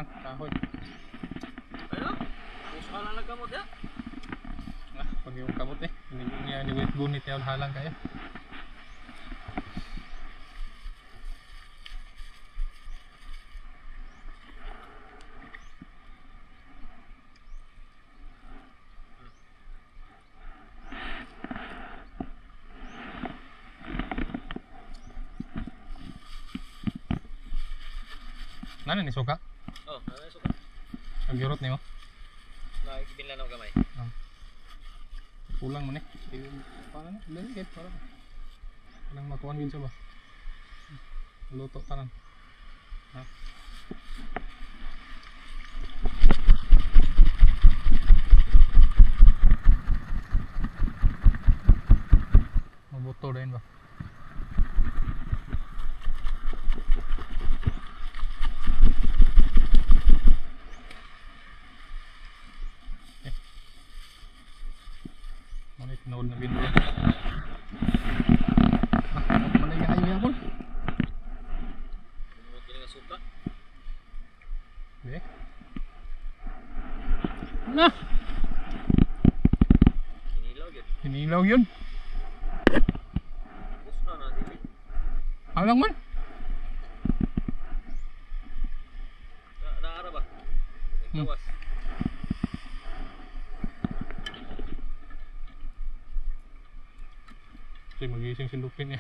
kanang kahoy. Ano? Puso lang nagkamot ya? Pag yung kamot hindi niya ni wet gunit yung halang kaya. Nana ni suka? Oh, ano suka? Agyurot nimo? Nakikibinlan ako gamay. Kulang mo ni. Paano na? Dali para. Kanang makuan gyud sa ba? Luto tanan. Ha? Mabuto din ba? Nood na video. Malay ka kayo yapon. Gini nga suka. Be. Na. Kinilaw yun. Hinilaw yun. Puso na dili. Halang man. Naara ba? Ikawas. Kasi magising si Lupin niya.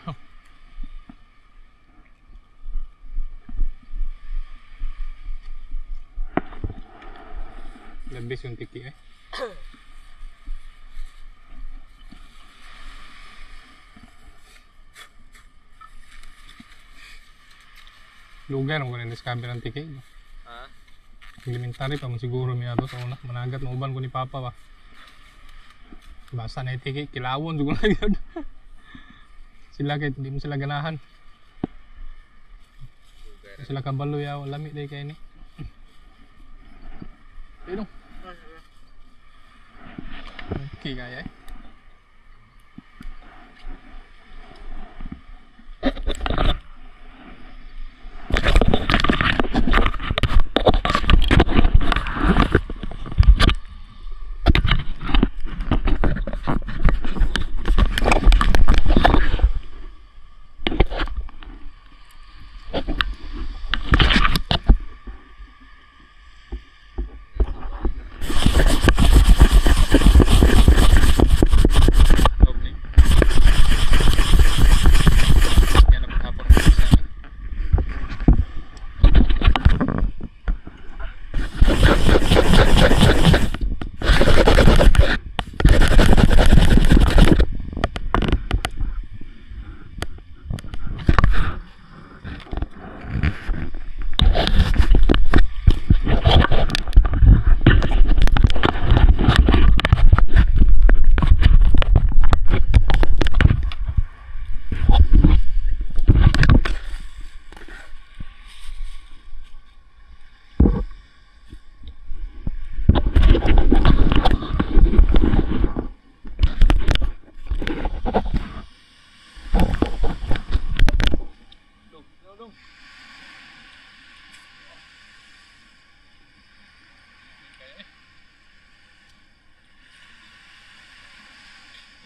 Labis yung tiki Lugar mo ko na-discover ng tiki. Ha? Elementary pa mo siguro niya to sa una. Managat mo uban ko ni Papa ba. Basta na tiki, kilawon siguro na yun. Sila kahit hindi mo sila ganahan. Sila kabalo yaw, lami day kayo ni. Pero okay kaya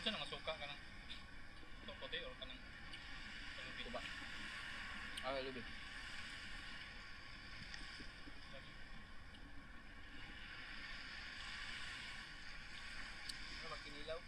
Saan ang suka ka ng puti o ka ng lubi ba? Lubi. Ano magkinilaw?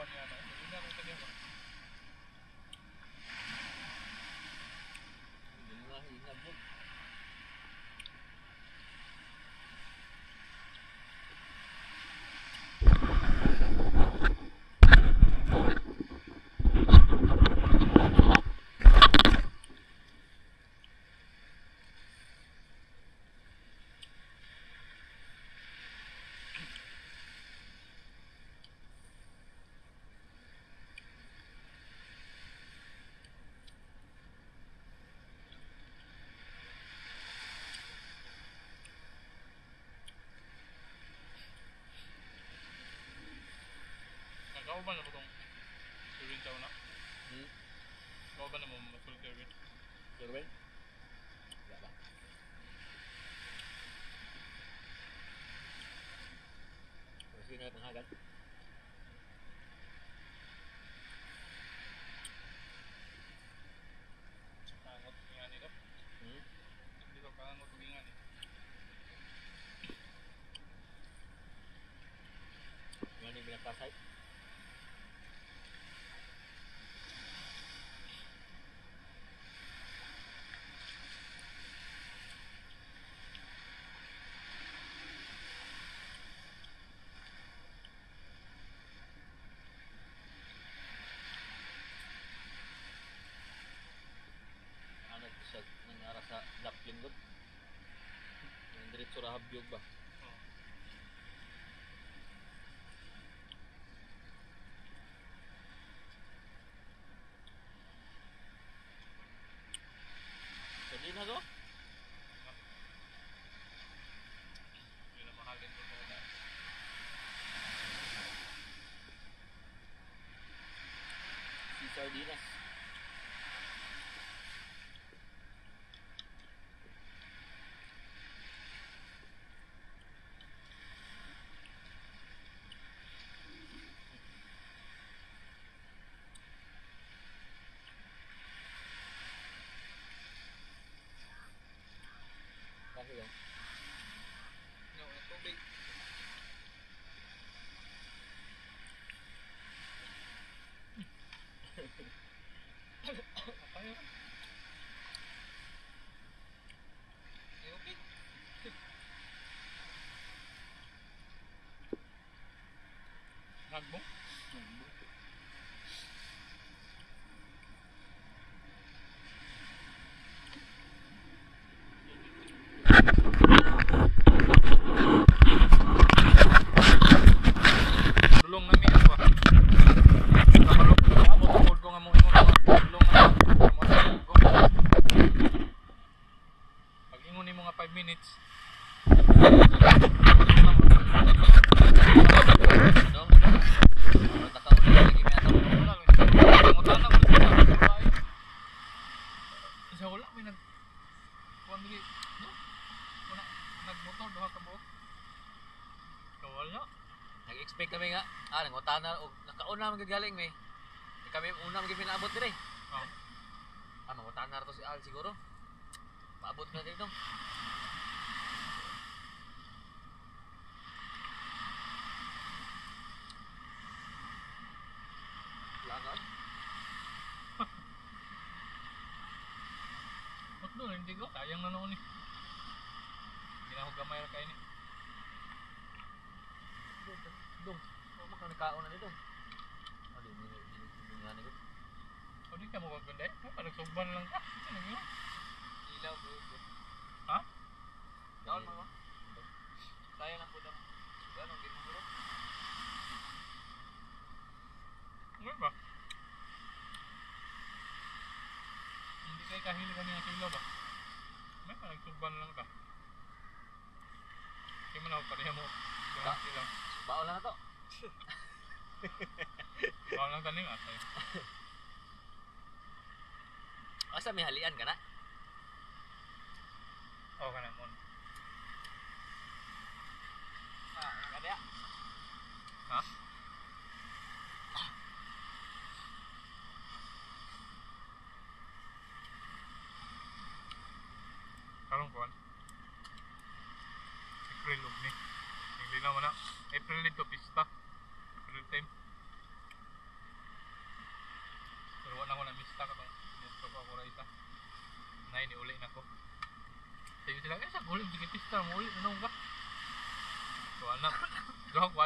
kuan niya na. Hindi na ako kanya ba. Hindi na hinabog. Nakaw ba na ba itong Kerwin taon na? Hmm? Nakaw ba na mo masul Kerwin? Kerwin? Wala ba? Kasi na panghagan. Kangot nga nito. Hmm? Hindi ko kangot nga nito. Yan yung pinagpasay. Ano siya nangyara sa Daplin God? Yung diretso ra habyog ba? Oh. Pwede na to? Hindi na mahalin ko na. Si Sardinas. Kasi yun. No, tubig. Ayo. Tubig. Nagbong? Dulong na miyan ko. Nakalok ko ako, tungkol ko nga mong ingon ko. Dulong na pag ingon mo nga 5 minutes. No? Nakaon na lagi may ato. Wala lang. Pangutan ako sa bahay. Isa wala may nag kuan dili. No? Wala nagmotor duha ka buok. Wala. Nag-expect kami nga, nangutan na, nakauna magagaling may. Kami una magiging pinaabot dire. Oh. Mangutan na to si Al siguro. Maabot na dito. Langan. Ba't doon? Hindi ko. Sayang na noon eh. Hindi na ako gamay na kain eh. Dong. Oh, makanakaon na dito. Ano yung nga nito? O di ka mo maganda eh. May panagsugban lang ka. Ano yun? Ilaw bro. Ha? Daon mo. Sayang lang po daw. Ganun, di mo bro. Ano ba? Hindi kayo kahili kanina sa ilaw ba? May panagsugban lang ka. Kaya man ako pareha mo. Ganun ilaw. Baon lang na to. Bawal lang tanim atay. Asa may halian ka na? Oo ka na mo. Kaya. Ha? Karong kuan. April ug ni. Hindi na man na. April dito pista. April time.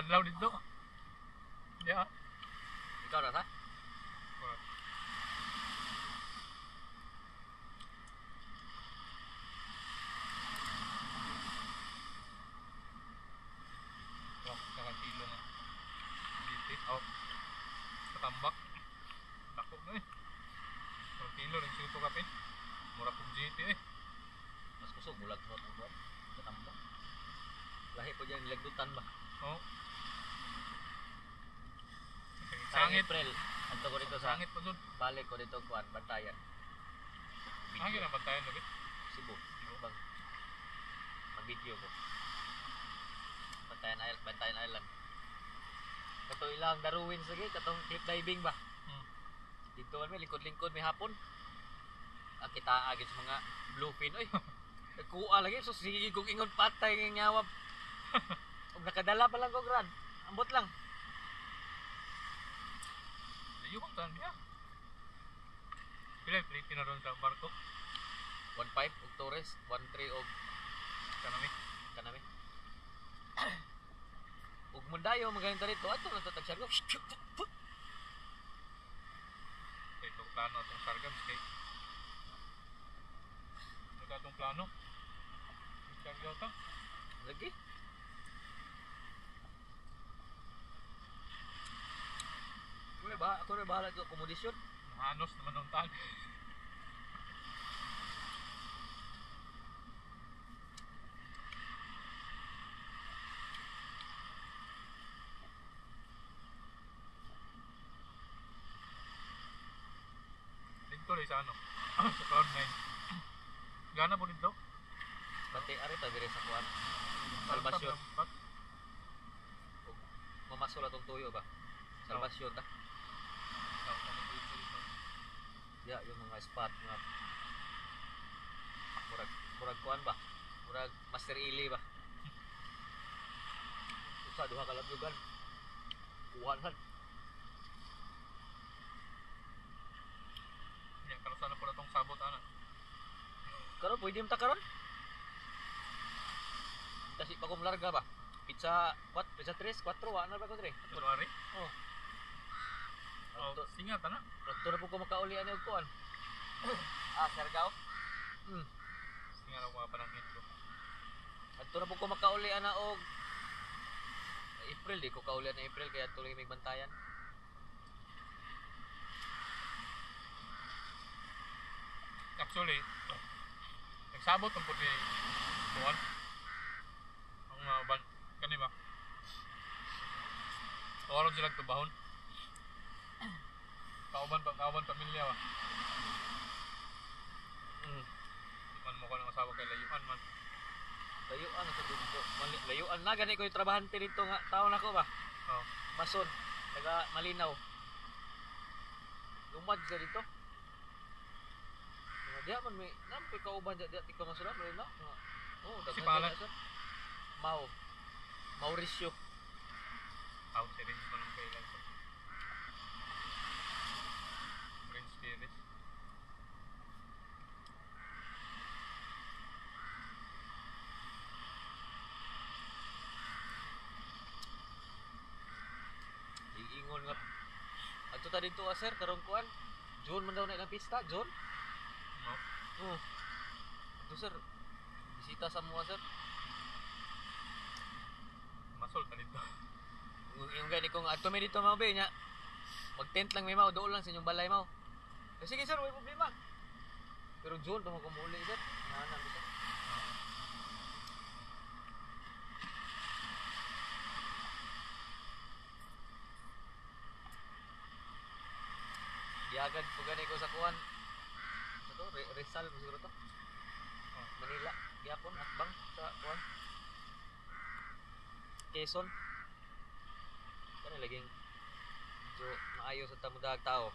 adlaw dito. Ya. Ikaw na sa? Nakatilo nga. Bitit. Out. Katambak. Dako na eh. Nakatilo rin sito kape. Mura pong GT eh. Mas kusog, bulag mo itong buwan. Katamba. Lahi po dyan, lagdutan ba? Oo. Sa Sangit. April, anto ko dito sa Sangit po dun. balik ko dito kuan, Bantayan. Sangit na bantayan lagi. Cebu. Bang. Mag-video ko. Bantayan Island. Kato ilang daruwin sige, katong cliff diving ba? Dito man may lingkod-lingkod may hapon. Kita agad sa mga bluefin oy. Nagkuha lagi so sige kung ingon patay ng nyawab. Ug nakadala pa lang ko gran. Ambot lang. Layo kang saan niya. Pila yung Pilipino ron sa barko? 1.5 og Torres, 1.3 og kanami. Ug mundayo magaling ta dito ato na tatagsyar ko. Kaya itong plano itong sargam. Kaya ito itong plano. Sargam ito. Lagi. Ako na bahala sa akomodasyon. Hanos naman ng tag. Dito rin sa ano? Sa Cloud 9. Gana po dito? Pati ari ta dire sa kuan. Salvasyon. Mamasol atong tuyo ba? Salvasyon ta. Ya, yung mga spot nga murag kuan ba? Murag Master Ili ba? Usa duha ka labyugan. Kuhanan. Yan, karusan na po na itong sabot, ana. Karon pwede mo ta karon? Kasi pa kung larga ba? Pizza 3, 4, ano ba ko dire? January? Oh. Oh, singat, ana. Rakto na po ko makauli ani og kuan. Sergao? Singat ako mga panangin ko. Rakto na po ko makauli ana og April di ko kauli na April kaya tuloy may bantayan. Actually, nagsabot ang puti kuwan. Ang ban kanima. Kawaron sila tubahon. Kauban pamilya ba? Man mo ko ng asawa kay layuan man. Layuan sa dito. Layuan na gani ko yung trabahante dito nga taon ako ba? Oh. Mason, taga Malinaw. Lumad sa dito. Diya man may nampoy kauban diya ti ko masulan Malinaw. Oh, Si daghan Palan. na sa Mauricio. Out series ko nung kailan ko. Prince Pieris. Iingon nga. Adto ta dito sir karong kuan. June man daw na ilang pista, June. No? Oh. Ito sir. Bisita sa mga sir. Masol ka dito. Yung gani kong adto may dito mga be nya. Mag-tent lang may mau, doon lang sa inyong balay mau. Sige sir, may problema. Pero June pa mo kumuli sir. Nana bisa. Diagad po gani ko sa kuan. Sa to, Rizal mo siguro to. Manila, Yapon, Akbang sa kuan. Quezon. Kani laging so maayo sa tamudag tao.